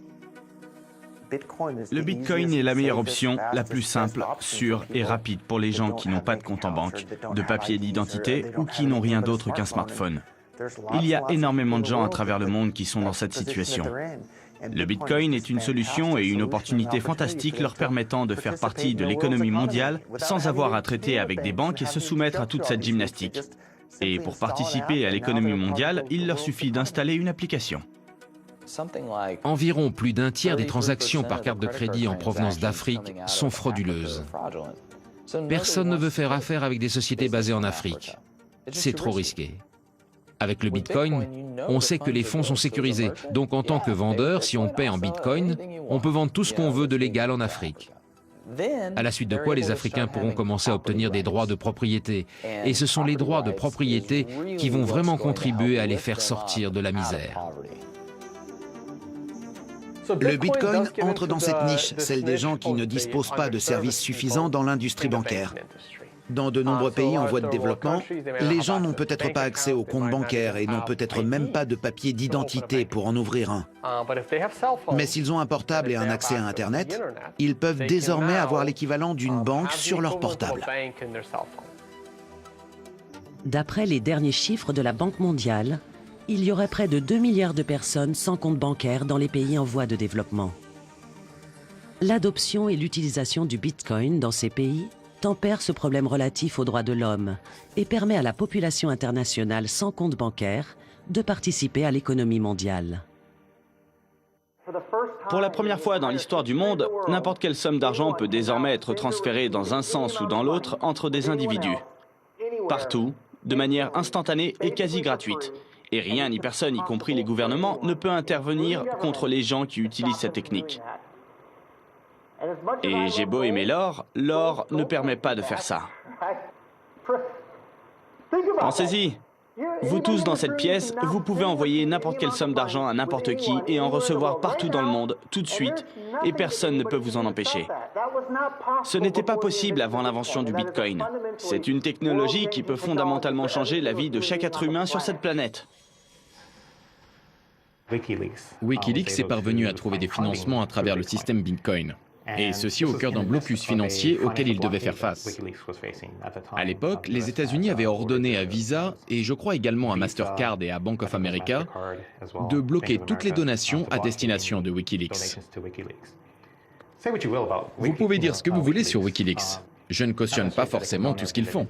Le Bitcoin est la meilleure option, la plus simple, sûre et rapide pour les gens qui n'ont pas de compte en banque, de papier d'identité ou qui n'ont rien d'autre qu'un smartphone. Il y a énormément de gens à travers le monde qui sont dans cette situation. Le Bitcoin est une solution et une opportunité fantastique leur permettant de faire partie de l'économie mondiale sans avoir à traiter avec des banques et se soumettre à toute cette gymnastique. Et pour participer à l'économie mondiale, il leur suffit d'installer une application. Environ plus d'un tiers des transactions par carte de crédit en provenance d'Afrique sont frauduleuses. Personne ne veut faire affaire avec des sociétés basées en Afrique. C'est trop risqué. Avec le Bitcoin, on sait que les fonds sont sécurisés. Donc en tant que vendeur, si on paie en Bitcoin, on peut vendre tout ce qu'on veut de légal en Afrique. À la suite de quoi les Africains pourront commencer à obtenir des droits de propriété. Et ce sont les droits de propriété qui vont vraiment contribuer à les faire sortir de la misère. Le Bitcoin entre dans cette niche, celle des gens qui ne disposent pas de services suffisants dans l'industrie bancaire. Dans de nombreux pays en voie de développement, les gens n'ont peut-être pas accès au compte bancaire et n'ont peut-être même pas de papier d'identité pour en ouvrir un. Mais s'ils ont un portable et un accès à Internet, ils peuvent désormais avoir l'équivalent d'une banque sur leur portable. D'après les derniers chiffres de la Banque mondiale, il y aurait près de 2 milliards de personnes sans compte bancaire dans les pays en voie de développement. L'adoption et l'utilisation du Bitcoin dans ces pays tempère ce problème relatif aux droits de l'homme et permet à la population internationale sans compte bancaire de participer à l'économie mondiale. Pour la première fois dans l'histoire du monde, n'importe quelle somme d'argent peut désormais être transférée dans un sens ou dans l'autre entre des individus. Partout, de manière instantanée et quasi gratuite. Et rien ni personne, y compris les gouvernements, ne peut intervenir contre les gens qui utilisent cette technique. Et j'ai beau aimer l'or, l'or ne permet pas de faire ça. Pensez-y. Vous tous dans cette pièce, vous pouvez envoyer n'importe quelle somme d'argent à n'importe qui et en recevoir partout dans le monde, tout de suite, et personne ne peut vous en empêcher. Ce n'était pas possible avant l'invention du Bitcoin. C'est une technologie qui peut fondamentalement changer la vie de chaque être humain sur cette planète. Wikileaks est parvenu à trouver des financements à travers le système Bitcoin. Et ceci au cœur d'un blocus financier auquel il devait faire face. À l'époque, les États-Unis avaient ordonné à Visa, et je crois également à Mastercard et à Bank of America, de bloquer toutes les donations à destination de Wikileaks. Vous pouvez dire ce que vous voulez sur Wikileaks. Je ne cautionne pas forcément tout ce qu'ils font.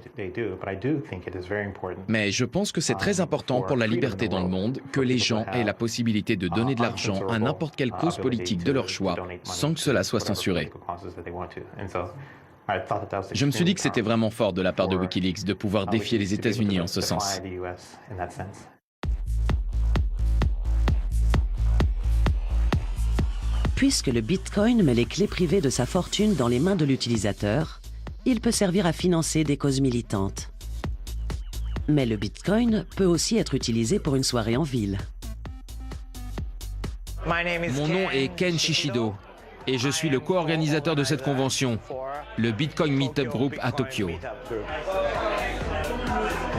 Mais je pense que c'est très important pour la liberté dans le monde que les gens aient la possibilité de donner de l'argent à n'importe quelle cause politique de leur choix sans que cela soit censuré. Je me suis dit que c'était vraiment fort de la part de Wikileaks de pouvoir défier les États-Unis en ce sens. Puisque le Bitcoin met les clés privées de sa fortune dans les mains de l'utilisateur, il peut servir à financer des causes militantes. Mais le Bitcoin peut aussi être utilisé pour une soirée en ville. Mon nom est Ken Shishido et je suis le co-organisateur de cette convention, le Bitcoin Meetup Group à Tokyo.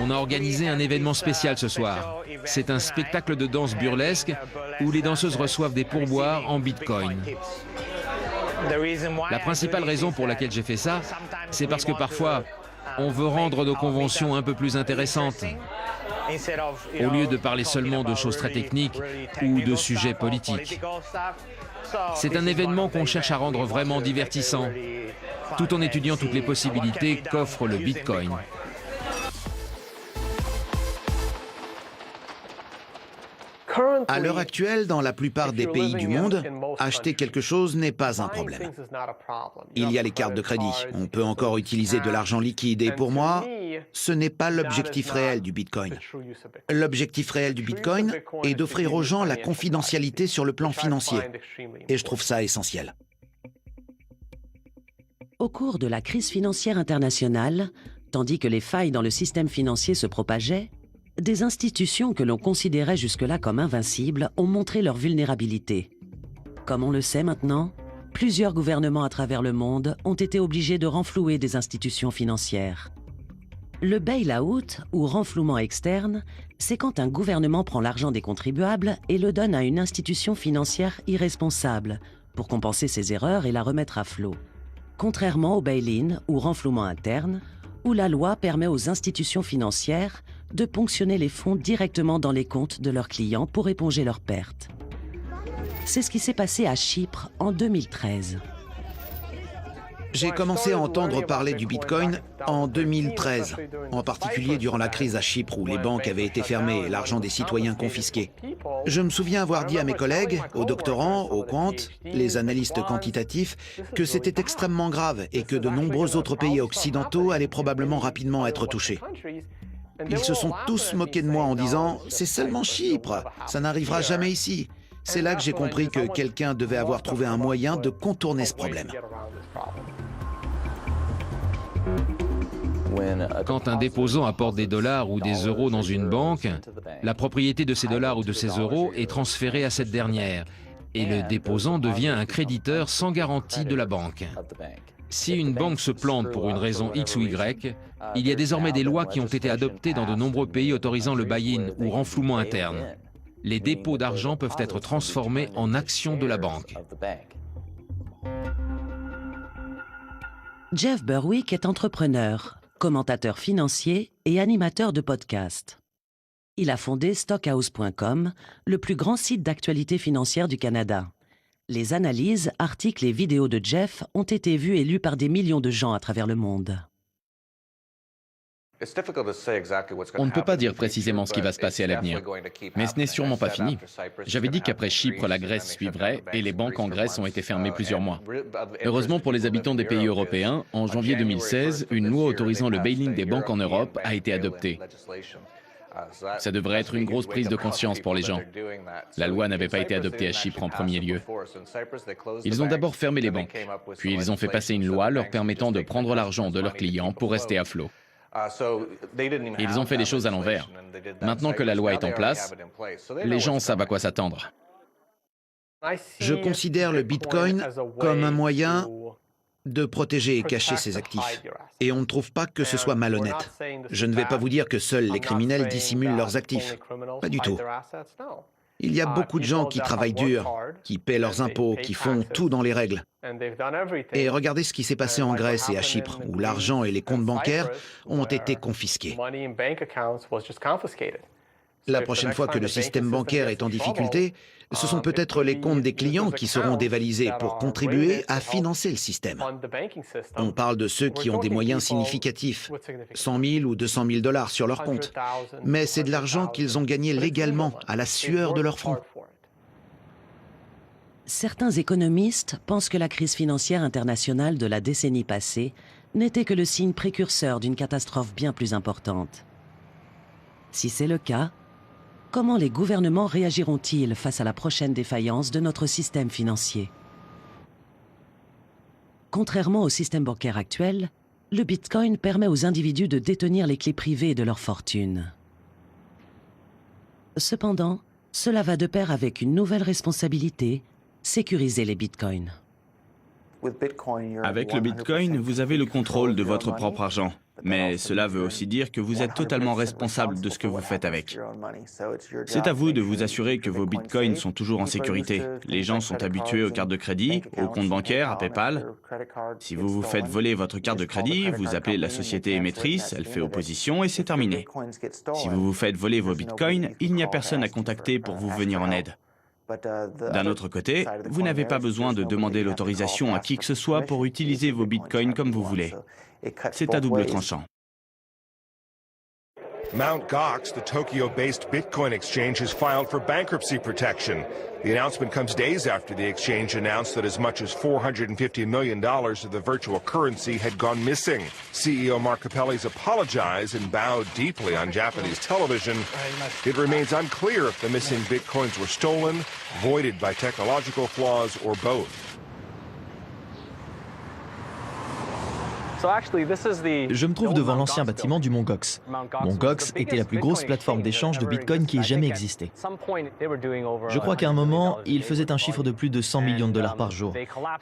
On a organisé un événement spécial ce soir. C'est un spectacle de danse burlesque où les danseuses reçoivent des pourboires en Bitcoin. La principale raison pour laquelle j'ai fait ça, c'est parce que parfois, on veut rendre nos conventions un peu plus intéressantes. Au lieu de parler seulement de choses très techniques ou de sujets politiques. C'est un événement qu'on cherche à rendre vraiment divertissant, tout en étudiant toutes les possibilités qu'offre le Bitcoin. À l'heure actuelle, dans la plupart des pays du monde, acheter quelque chose n'est pas un problème. Il y a les cartes de crédit. On peut encore utiliser de l'argent liquide. Et pour moi, ce n'est pas l'objectif réel du Bitcoin. L'objectif réel du Bitcoin est d'offrir aux gens la confidentialité sur le plan financier. Et je trouve ça essentiel. Au cours de la crise financière internationale, tandis que les failles dans le système financier se propageaient, des institutions que l'on considérait jusque-là comme invincibles ont montré leur vulnérabilité. Comme on le sait maintenant, plusieurs gouvernements à travers le monde ont été obligés de renflouer des institutions financières. Le bail-out, ou renflouement externe, c'est quand un gouvernement prend l'argent des contribuables et le donne à une institution financière irresponsable pour compenser ses erreurs et la remettre à flot. Contrairement au bail-in, ou renflouement interne, où la loi permet aux institutions financières de ponctionner les fonds directement dans les comptes de leurs clients pour éponger leurs pertes. C'est ce qui s'est passé à Chypre en 2013. J'ai commencé à entendre parler du Bitcoin en 2013, en particulier durant la crise à Chypre où les banques avaient été fermées et l'argent des citoyens confisqué. Je me souviens avoir dit à mes collègues, aux doctorants, aux quants, les analystes quantitatifs, que c'était extrêmement grave et que de nombreux autres pays occidentaux allaient probablement rapidement être touchés. Ils se sont tous moqués de moi en disant « C'est seulement Chypre, ça n'arrivera jamais ici ». C'est là que j'ai compris que quelqu'un devait avoir trouvé un moyen de contourner ce problème. Quand un déposant apporte des dollars ou des euros dans une banque, la propriété de ces dollars ou de ces euros est transférée à cette dernière. et le déposant devient un créditeur sans garantie de la banque. Si une banque se plante pour une raison X ou Y, il y a désormais des lois qui ont été adoptées dans de nombreux pays autorisant le buy-in ou renflouement interne. Les dépôts d'argent peuvent être transformés en actions de la banque. Jeff Berwick est entrepreneur, commentateur financier et animateur de podcast. Il a fondé Stockhouse.com, le plus grand site d'actualité financière du Canada. Les analyses, articles et vidéos de Jeff ont été vus et lus par des millions de gens à travers le monde. On ne peut pas dire précisément ce qui va se passer à l'avenir, mais ce n'est sûrement pas fini. J'avais dit qu'après Chypre, la Grèce suivrait et les banques en Grèce ont été fermées plusieurs mois. Heureusement pour les habitants des pays européens, en janvier 2016, une loi autorisant le bail-in des banques en Europe a été adoptée. Ça devrait être une grosse prise de conscience pour les gens. La loi n'avait pas été adoptée à Chypre en premier lieu. Ils ont d'abord fermé les banques, puis ils ont fait passer une loi leur permettant de prendre l'argent de leurs clients pour rester à flot. Ils ont fait les choses à l'envers. Maintenant que la loi est en place, les gens savent à quoi s'attendre. Je considère le Bitcoin comme un moyen de protéger et cacher ses actifs. Et on ne trouve pas que ce soit malhonnête. Je ne vais pas vous dire que seuls les criminels dissimulent leurs actifs. Pas du tout. Il y a beaucoup de gens qui travaillent dur, qui paient leurs impôts, qui font tout dans les règles. Et regardez ce qui s'est passé en Grèce et à Chypre, où l'argent et les comptes bancaires ont été confisqués. La prochaine fois que le système bancaire est en difficulté, ce sont peut-être les comptes des clients qui seront dévalisés pour contribuer à financer le système. On parle de ceux qui ont des moyens significatifs, 100 000 ou 200 000 $ sur leur compte. Mais c'est de l'argent qu'ils ont gagné légalement à la sueur de leur front. Certains économistes pensent que la crise financière internationale de la décennie passée n'était que le signe précurseur d'une catastrophe bien plus importante. Si c'est le cas, comment les gouvernements réagiront-ils face à la prochaine défaillance de notre système financier? Contrairement au système bancaire actuel, le Bitcoin permet aux individus de détenir les clés privées de leur fortune. Cependant, cela va de pair avec une nouvelle responsabilité: sécuriser les Bitcoins. Avec le Bitcoin, vous avez le contrôle de votre propre argent. Mais cela veut aussi dire que vous êtes totalement responsable de ce que vous faites avec. C'est à vous de vous assurer que vos bitcoins sont toujours en sécurité. Les gens sont habitués aux cartes de crédit, aux comptes bancaires, à PayPal. Si vous vous faites voler votre carte de crédit, vous appelez la société émettrice, elle fait opposition et c'est terminé. Si vous vous faites voler vos bitcoins, il n'y a personne à contacter pour vous venir en aide. D'un autre côté, vous n'avez pas besoin de demander l'autorisation à qui que ce soit pour utiliser vos bitcoins comme vous voulez. C'est à double tranchant. Mt. Gox, the Tokyo-based Bitcoin exchange, has filed for bankruptcy protection. The announcement comes days after the exchange announced that as much as $450 million of the virtual currency had gone missing. CEO Mark Capelli's apologized and bowed deeply on Japanese television. It remains unclear if the missing Bitcoins were stolen, voided by technological flaws, or both. Je me trouve devant l'ancien bâtiment du Mont Gox. Mont Gox était la plus grosse plateforme d'échange de Bitcoin qui ait jamais existé. Je crois qu'à un moment, il faisait un chiffre de plus de 100 millions de dollars par jour.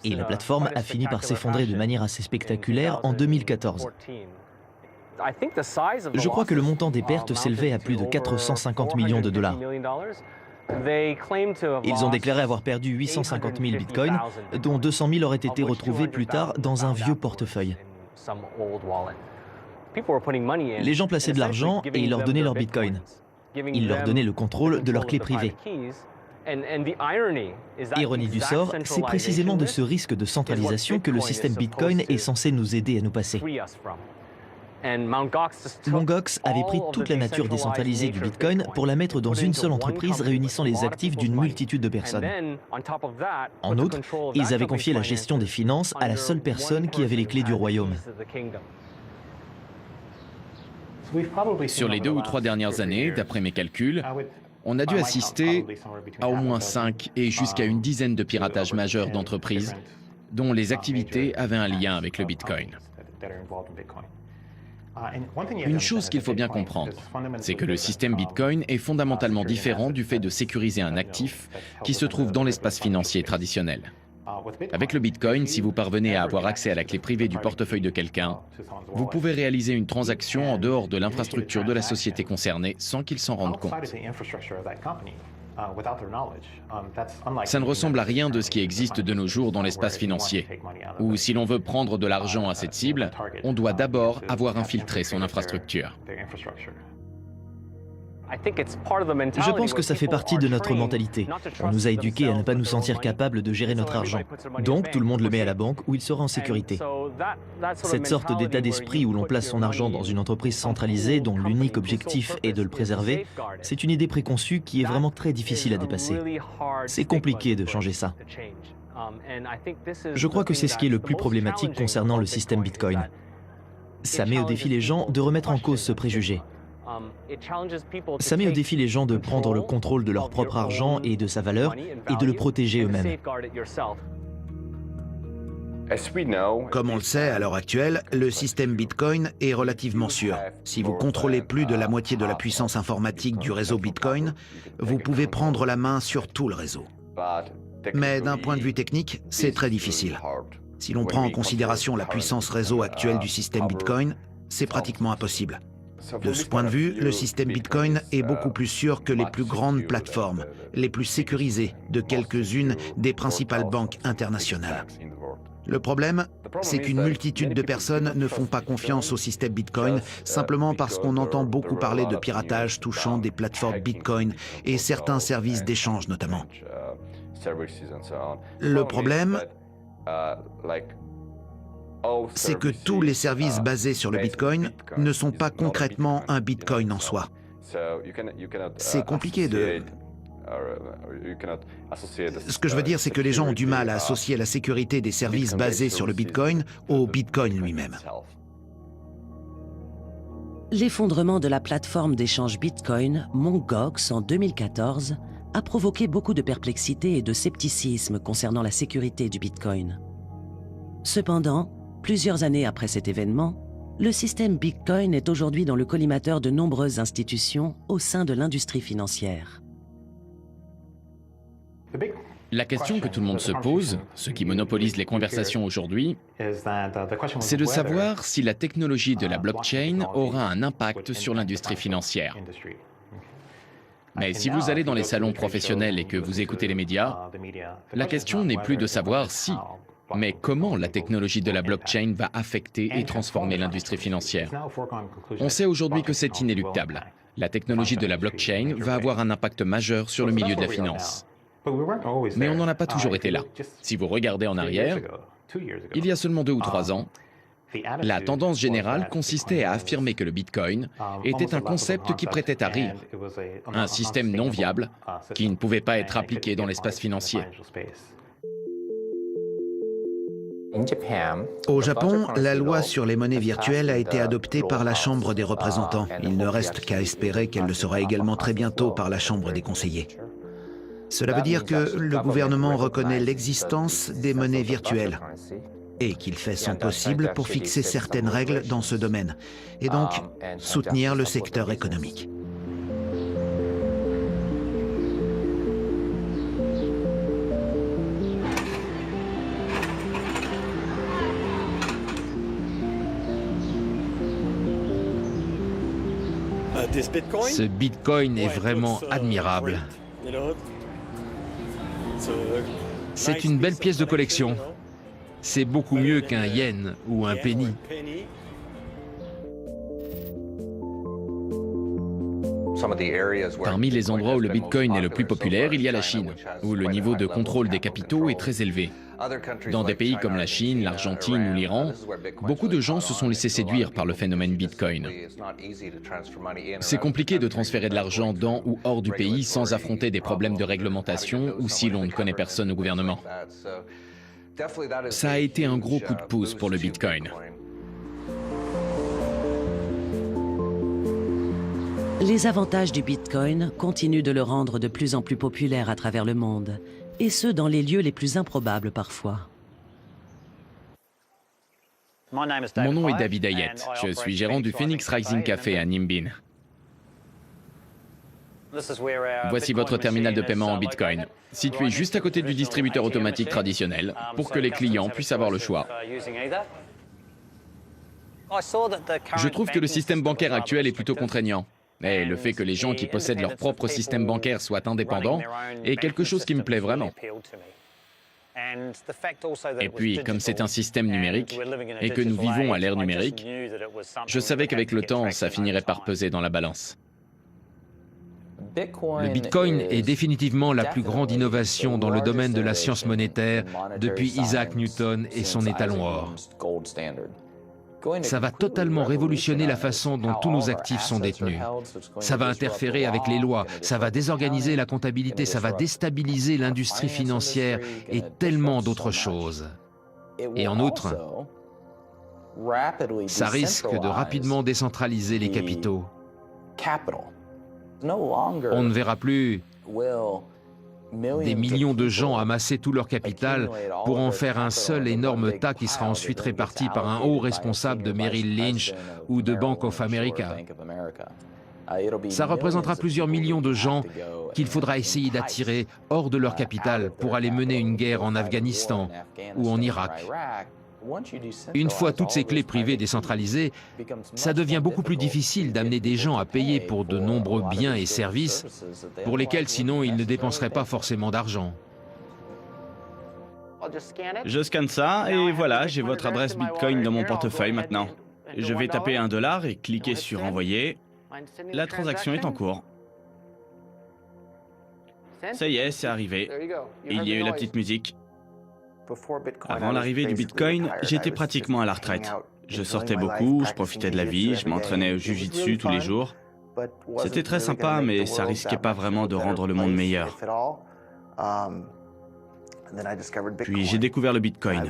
Et la plateforme a fini par s'effondrer de manière assez spectaculaire en 2014. Je crois que le montant des pertes s'élevait à plus de 450 millions de dollars. Ils ont déclaré avoir perdu 850 000 bitcoins, dont 200 000 auraient été retrouvés plus tard dans un vieux portefeuille. Les gens plaçaient de l'argent et ils leur donnaient leur bitcoin. Ils leur donnaient le contrôle de leurs clés privées. Ironie du sort, c'est précisément de ce risque de centralisation que le système Bitcoin est censé nous aider à nous passer. Mt. Gox avait pris toute la nature décentralisée du Bitcoin pour la mettre dans une seule entreprise réunissant les actifs d'une multitude de personnes. En outre, ils avaient confié la gestion des finances à la seule personne qui avait les clés du royaume. Sur les 2 ou 3 dernières années, d'après mes calculs, on a dû assister à au moins 5 et jusqu'à une dizaine de piratages majeurs d'entreprises dont les activités avaient un lien avec le Bitcoin. Une chose qu'il faut bien comprendre, c'est que le système Bitcoin est fondamentalement différent du fait de sécuriser un actif qui se trouve dans l'espace financier traditionnel. Avec le Bitcoin, si vous parvenez à avoir accès à la clé privée du portefeuille de quelqu'un, vous pouvez réaliser une transaction en dehors de l'infrastructure de la société concernée sans qu'il s'en rende compte. Ça ne ressemble à rien de ce qui existe de nos jours dans l'espace financier, où si l'on veut prendre de l'argent à cette cible, on doit d'abord avoir infiltré son infrastructure. Je pense que ça fait partie de notre mentalité. On nous a éduqués à ne pas nous sentir capables de gérer notre argent. Donc tout le monde le met à la banque où il sera en sécurité. Cette sorte d'état d'esprit où l'on place son argent dans une entreprise centralisée dont l'unique objectif est de le préserver, c'est une idée préconçue qui est vraiment très difficile à dépasser. C'est compliqué de changer ça. Je crois que c'est ce qui est le plus problématique concernant le système Bitcoin. Ça met au défi les gens de remettre en cause ce préjugé. Ça met au défi les gens de prendre le contrôle de leur propre argent et de sa valeur et de le protéger eux-mêmes. Comme on le sait à l'heure actuelle, le système Bitcoin est relativement sûr. Si vous contrôlez plus de la moitié de la puissance informatique du réseau Bitcoin, vous pouvez prendre la main sur tout le réseau. Mais d'un point de vue technique, c'est très difficile. Si l'on prend en considération la puissance réseau actuelle du système Bitcoin, c'est pratiquement impossible. De ce point de vue, le système Bitcoin est beaucoup plus sûr que les plus grandes plateformes, les plus sécurisées de quelques-unes des principales banques internationales. Le problème, c'est qu'une multitude de personnes ne font pas confiance au système Bitcoin simplement parce qu'on entend beaucoup parler de piratage touchant des plateformes Bitcoin et certains services d'échange notamment. Le problème, c'est que tous les services basés sur le Bitcoin ne sont pas concrètement un Bitcoin en soi. C'est compliqué de... Ce que je veux dire, c'est que les gens ont du mal à associer la sécurité des services basés sur le Bitcoin au Bitcoin lui-même. L'effondrement de la plateforme d'échange Bitcoin, Mt. Gox, en 2014, a provoqué beaucoup de perplexité et de scepticisme concernant la sécurité du Bitcoin. Cependant, plusieurs années après cet événement, le système Bitcoin est aujourd'hui dans le collimateur de nombreuses institutions au sein de l'industrie financière. La question que tout le monde se pose, ce qui monopolise les conversations aujourd'hui, c'est de savoir si la technologie de la blockchain aura un impact sur l'industrie financière. Mais si vous allez dans les salons professionnels et que vous écoutez les médias, la question n'est plus de savoir si, mais comment la technologie de la blockchain va affecter et transformer l'industrie financière. On sait aujourd'hui que c'est inéluctable. La technologie de la blockchain va avoir un impact majeur sur le milieu de la finance. Mais on n'en a pas toujours été là. Si vous regardez en arrière, il y a seulement 2 ou 3 ans, la tendance générale consistait à affirmer que le Bitcoin était un concept qui prêtait à rire, un système non viable qui ne pouvait pas être appliqué dans l'espace financier. Au Japon, la loi sur les monnaies virtuelles a été adoptée par la Chambre des représentants. Il ne reste qu'à espérer qu'elle le sera également très bientôt par la Chambre des conseillers. Cela veut dire que le gouvernement reconnaît l'existence des monnaies virtuelles et qu'il fait son possible pour fixer certaines règles dans ce domaine et donc soutenir le secteur économique. Ce Bitcoin est vraiment admirable. C'est une belle pièce de collection. C'est beaucoup mieux qu'un yen ou un penny. Parmi les endroits où le Bitcoin est le plus populaire, il y a la Chine, où le niveau de contrôle des capitaux est très élevé. Dans des pays comme la Chine, l'Argentine ou l'Iran, beaucoup de gens se sont laissés séduire par le phénomène Bitcoin. C'est compliqué de transférer de l'argent dans ou hors du pays sans affronter des problèmes de réglementation ou si l'on ne connaît personne au gouvernement. Ça a été un gros coup de pouce pour le Bitcoin. Les avantages du Bitcoin continuent de le rendre de plus en plus populaire à travers le monde, et ce dans les lieux les plus improbables parfois. Mon nom est David Hayet. Je suis gérant du Phoenix Rising Café à Nimbin. Voici votre terminal de paiement en Bitcoin, situé juste à côté du distributeur automatique traditionnel, pour que les clients puissent avoir le choix. Je trouve que le système bancaire actuel est plutôt contraignant. Et le fait que les gens qui possèdent leur propre système bancaire soient indépendants est quelque chose qui me plaît vraiment. Et puis, comme c'est un système numérique et que nous vivons à l'ère numérique, je savais qu'avec le temps, ça finirait par peser dans la balance. Le Bitcoin est définitivement la plus grande innovation dans le domaine de la science monétaire depuis Isaac Newton et son étalon or. Ça va totalement révolutionner la façon dont tous nos actifs sont détenus. Ça va interférer avec les lois, ça va désorganiser la comptabilité, ça va déstabiliser l'industrie financière et tellement d'autres choses. Et en outre, ça risque de rapidement décentraliser les capitaux. On ne verra plus des millions de gens amasser tout leur capital pour en faire un seul énorme tas qui sera ensuite réparti par un haut responsable de Merrill Lynch ou de Bank of America. Ça représentera plusieurs millions de gens qu'il faudra essayer d'attirer hors de leur capital pour aller mener une guerre en Afghanistan ou en Irak. Une fois toutes ces clés privées décentralisées, ça devient beaucoup plus difficile d'amener des gens à payer pour de nombreux biens et services pour lesquels sinon ils ne dépenseraient pas forcément d'argent. Je scanne ça et voilà, j'ai votre adresse Bitcoin dans mon portefeuille maintenant. Je vais taper $1 et cliquer sur envoyer. La transaction est en cours. Ça y est, c'est arrivé. Et il y a eu la petite musique. Avant l'arrivée du Bitcoin, j'étais pratiquement à la retraite. Je sortais beaucoup, je profitais de la vie, je m'entraînais au jiu-jitsu tous les jours. C'était très sympa, mais ça risquait pas vraiment de rendre le monde meilleur. Puis j'ai découvert le Bitcoin.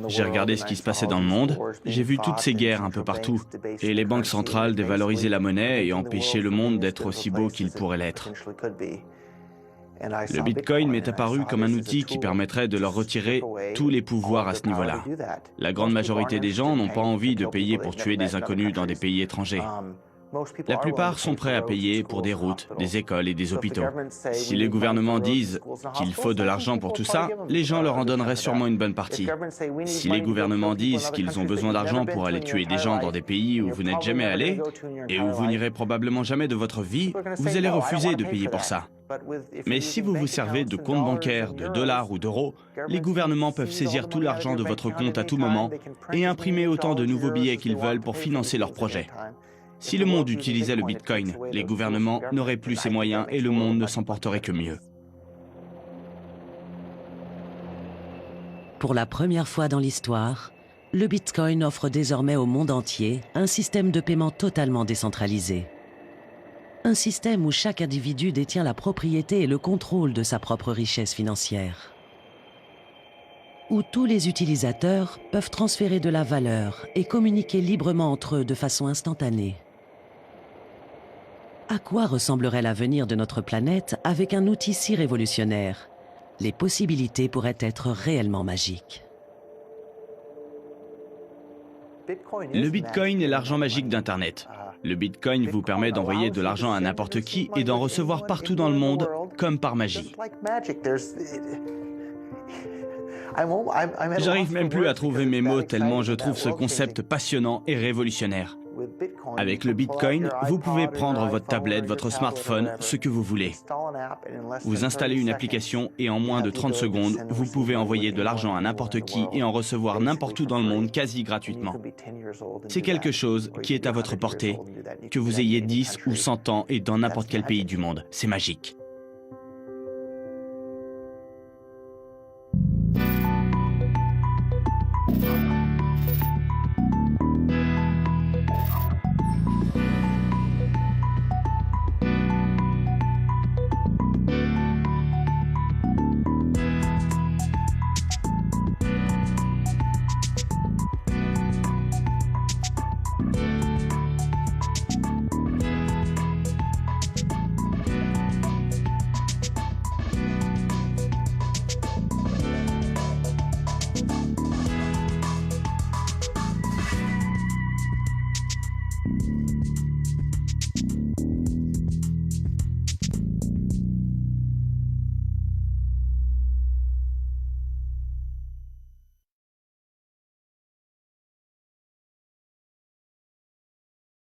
J'ai regardé ce qui se passait dans le monde, j'ai vu toutes ces guerres un peu partout, et les banques centrales dévalorisaient la monnaie et empêchaient le monde d'être aussi beau qu'il pourrait l'être. Le Bitcoin m'est apparu comme un outil qui permettrait de leur retirer tous les pouvoirs à ce niveau-là. La grande majorité des gens n'ont pas envie de payer pour tuer des inconnus dans des pays étrangers. La plupart sont prêts à payer pour des routes, des écoles et des hôpitaux. Si les gouvernements disent qu'il faut de l'argent pour tout ça, les gens leur en donneraient sûrement une bonne partie. Si les gouvernements disent qu'ils ont besoin d'argent pour aller tuer des gens dans des pays où vous n'êtes jamais allé et où vous n'irez probablement jamais de votre vie, vous allez refuser de payer pour ça. Mais si vous vous servez de comptes bancaires, de dollars ou d'euros, les gouvernements peuvent saisir tout l'argent de votre compte à tout moment et imprimer autant de nouveaux billets qu'ils veulent pour financer leurs projets. Si le monde utilisait le Bitcoin, les gouvernements n'auraient plus ces moyens et le monde ne s'en porterait que mieux. Pour la première fois dans l'histoire, le Bitcoin offre désormais au monde entier un système de paiement totalement décentralisé. Un système où chaque individu détient la propriété et le contrôle de sa propre richesse financière. Où tous les utilisateurs peuvent transférer de la valeur et communiquer librement entre eux de façon instantanée. À quoi ressemblerait l'avenir de notre planète avec un outil si révolutionnaire? Les possibilités pourraient être réellement magiques. Le Bitcoin est l'argent magique d'Internet. Le Bitcoin vous permet d'envoyer de l'argent à n'importe qui et d'en recevoir partout dans le monde, comme par magie. J'arrive même plus à trouver mes mots tellement je trouve ce concept passionnant et révolutionnaire. Avec le Bitcoin, vous pouvez prendre votre tablette, votre smartphone, ce que vous voulez. Vous installez une application et en moins de 30 secondes, vous pouvez envoyer de l'argent à n'importe qui et en recevoir n'importe où dans le monde quasi gratuitement. C'est quelque chose qui est à votre portée, que vous ayez 10 ou 100 ans et dans n'importe quel pays du monde. C'est magique.